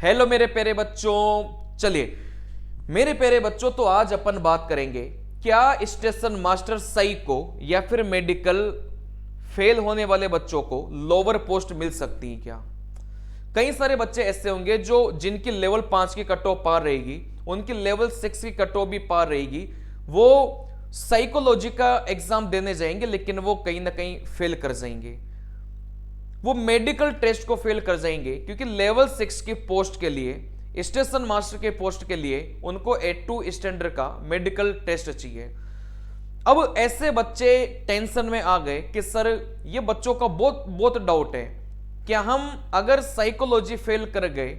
Hello मेरे प्यारे बच्चों। चलिए मेरे प्यारे बच्चों, तो आज अपन बात करेंगे क्या स्टेशन मास्टर सही को या फिर मेडिकल फेल होने वाले बच्चों को लोअर पोस्ट मिल सकती है क्या। कई सारे बच्चे ऐसे होंगे जो जिनकी लेवल 5 की कट ऑफ पार रहेगी, उनकी लेवल 6 की कट ऑफ भी पार रहेगी, वो साइकोलॉजी का एग्जाम देने जाएंगे लेकिन वो कहीं ना कहीं फेल कर जाएंगे, वो मेडिकल टेस्ट को फेल कर जाएंगे क्योंकि लेवल 6 की पोस्ट के लिए, स्टेशन मास्टर के पोस्ट के लिए उनको A2 स्टैंडर्ड का मेडिकल टेस्ट चाहिए। अब ऐसे बच्चे टेंशन में आ गए कि सर ये बच्चों का बहुत बहुत डाउट है, क्या हम अगर साइकोलॉजी फेल कर गए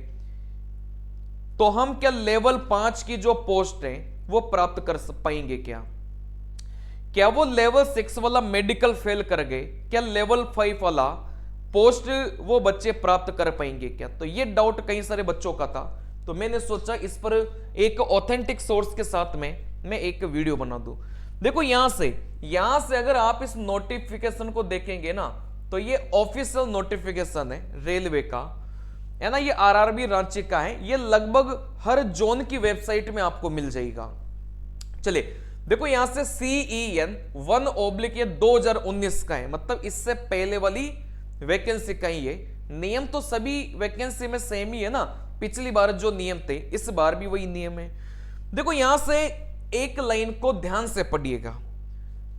तो हम क्या लेवल 5 की जो पोस्ट है वो प्राप्त कर पाएंगे क्या वो लेवल 6 वाला मेडिकल फेल कर गए, क्या लेवल 5 वाला पोस्ट वो बच्चे प्राप्त कर पाएंगे क्या। तो ये डाउट कई सारे बच्चों का था, तो मैंने सोचा इस पर एक ऑथेंटिक सोर्स के साथ में मैं एक वीडियो बना दूं। देखो यहां से अगर आप इस नोटिफिकेशन को देखेंगे ना, तो ये ऑफिशियल नोटिफिकेशन है रेलवे का, है ना, ये आरआरबी रांची का है, ये लगभग हर जोन की वेबसाइट में आपको मिल जाएगा। चलिए देखो यहां से CEN 1/2019 का है, मतलब इससे पहले वाली वैकेंसी का ही है। नियम तो सभी वैकेंसी में सेम ही है ना, पिछली बार जो नियम थे इस बार भी वही नियम है। देखो यहां से एक लाइन को ध्यान से पढ़िएगा,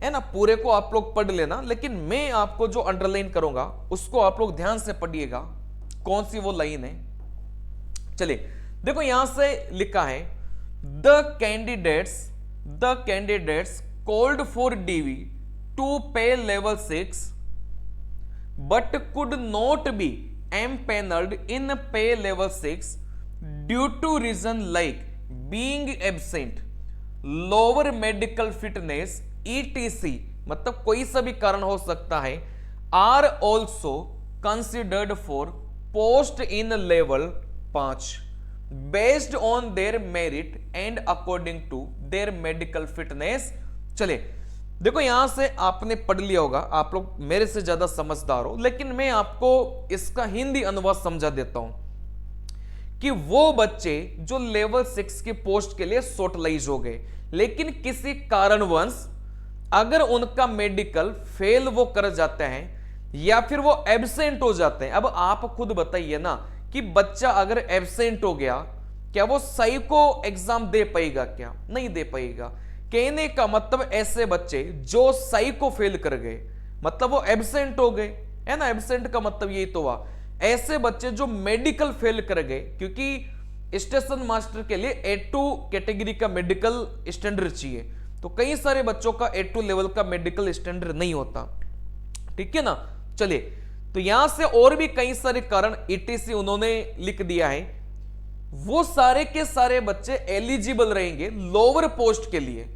है ना, पूरे को आप लोग पढ़ लेना, लेकिन मैं आपको जो अंडरलाइन करूंगा उसको आप लोग ध्यान से पढ़िएगा कौन सी वो लाइन है। चलिए देखो यहां से लिखा है the candidates called for DV to pay level 6 but could not be empaneled in pay level 6 due to reason like being absent, lower medical fitness etc, मतलब कोई सा भी कारण हो सकता है, are also considered for post in level 5 based on their merit and according to their medical fitness। चले देखो यहां से आपने पढ़ लिया होगा, आप लोग मेरे से ज्यादा समझदार हो, लेकिन मैं आपको इसका हिंदी अनुवाद समझा देता हूं कि वो बच्चे जो लेवल 6 की पोस्ट के लिए शॉर्टलाइज हो गए, लेकिन किसी कारणवश अगर उनका मेडिकल फेल वो कर जाते हैं या फिर वो एब्सेंट हो जाते हैं। अब आप खुद बताइए ना कि बच्चा अगर एब्सेंट हो गया, क्या वो साइको एग्जाम दे पाएगा क्या, नहीं दे पाएगा। कहने का मतलब ऐसे बच्चे जो साइको फेल कर गए, मतलब वो एब्सेंट हो गए, है ना, एब्सेंट का मतलब यही तो हुआ। ऐसे बच्चे जो मेडिकल फेल कर गए, क्योंकि स्टेशन मास्टर के लिए A2 कैटेगरी का मेडिकल स्टैंडर्ड चाहिए, तो कई सारे बच्चों का A2 लेवल का मेडिकल स्टैंडर्ड नहीं होता, ठीक है ना। चलिए तो यहां से और भी कई सारे कारण ETC उन्होंने लिख दिया है, वो सारे के सारे बच्चे एलिजिबल रहेंगे लोअर पोस्ट के लिए,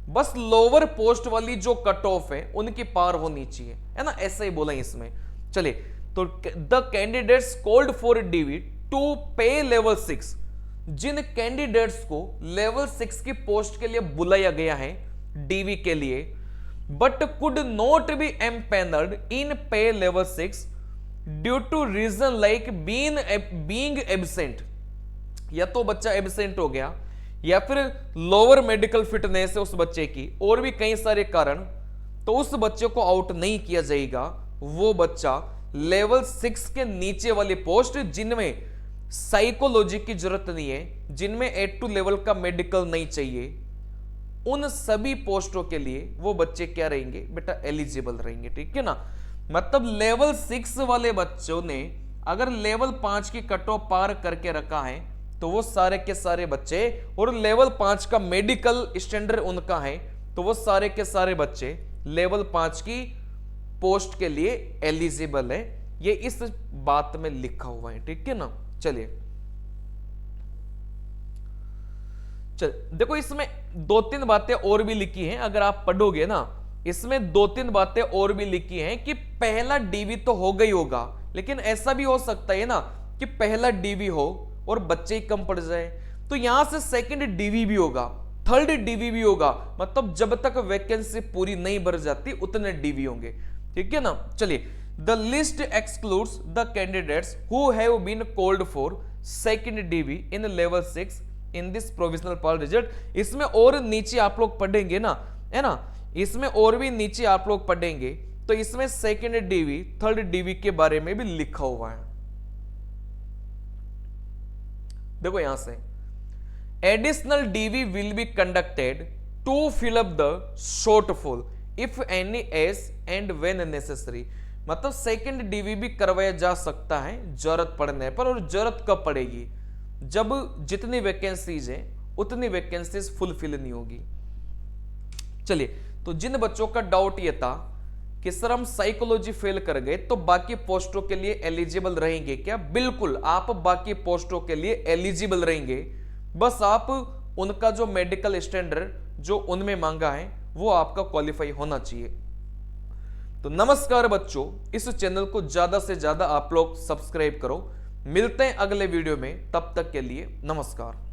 बस लोअर पोस्ट वाली जो कट ऑफ है उनकी पार होनी चाहिए, है ना, ऐसा ही बोला इसमें। चलिए तो the candidates called for DV to pay level 6, जिन कैंडिडेट्स को लेवल 6 की पोस्ट के लिए बुलाया गया है DV के लिए, but could not be empanelled in pay level 6 due to reason like being absent, या तो बच्चा एब्सेंट हो गया या फिर लोअर मेडिकल फिटनेस है उस बच्चे की, और भी कई सारे कारण, तो उस बच्चे को आउट नहीं किया जाएगा। वो बच्चा लेवल 6 के नीचे वाली पोस्ट जिनमें साइकोलॉजी की जरूरत नहीं है, जिनमें A2 लेवल का मेडिकल नहीं चाहिए, उन सभी पोस्टों के लिए वो बच्चे क्या रहेंगे बेटा, एलिजिबल रहेंगे, ठीक है ना। मतलब लेवल 6 वाले बच्चों ने अगर लेवल 5 की कट ऑफ पार करके रखा है तो वो सारे के सारे बच्चे, और लेवल 5 का मेडिकल स्टैंडर्ड उनका है, तो वो सारे के सारे बच्चे लेवल 5 की पोस्ट के लिए एलिजिबल है। ये इस बात में लिखा हुआ है, ठीक है ना। चलिए देखो इसमें 2-3 बातें और भी लिखी हैं, अगर आप पढ़ोगे ना इसमें 2-3 बातें और भी लिखी हैं कि पहला DV तो होगा ही होगा, लेकिन ऐसा भी हो सकता है ना कि पहला DV हो और बच्चे ही कम पड़ जाए, तो यहां से सेकंड DV भी होगा, थर्ड DV भी होगा, मतलब जब तक वैकेंसी पूरी नहीं भर जाती उतने DV होंगे, ठीक है ना। चलिए the list excludes the candidates who have been called for second DV in level 6 in this provisional power result. इसमें और नीचे आप लोग पढ़ेंगे ना, है ना, इसमें और भी नीचे आप लोग पढ़ेंगे तो इसमें सेकंड डीवी थर्ड डीवी के बारे में भी लिखा हुआ है। देखो यहां से additional DV will be conducted to fill up the shortfall if any as and when necessary. मतलब सेकंड डीवी भी करवाया जा सकता है जरूरत पड़ने पर, और जरूरत कब पड़ेगी, जब जितनी वैकेंसीज है उतनी वैकेंसीज फुलफिल नहीं होगी। चलिए, तो जिन बच्चों का डाउट ये था कि सर हम साइकोलॉजी फेल कर गए तो बाकी पोस्टों के लिए एलिजिबल रहेंगे क्या, बिल्कुल आप बाकी पोस्टों के लिए एलिजिबल रहेंगे, बस आप उनका जो मेडिकल स्टैंडर्ड जो उनमें मांगा है वो आपका क्वालिफाई होना चाहिए। तो नमस्कार बच्चों, इस चैनल को ज्यादा से ज्यादा आप लोग सब्सक्राइब करो। मिलते हैं अगले वीडियो में, तब तक के लिए नमस्कार।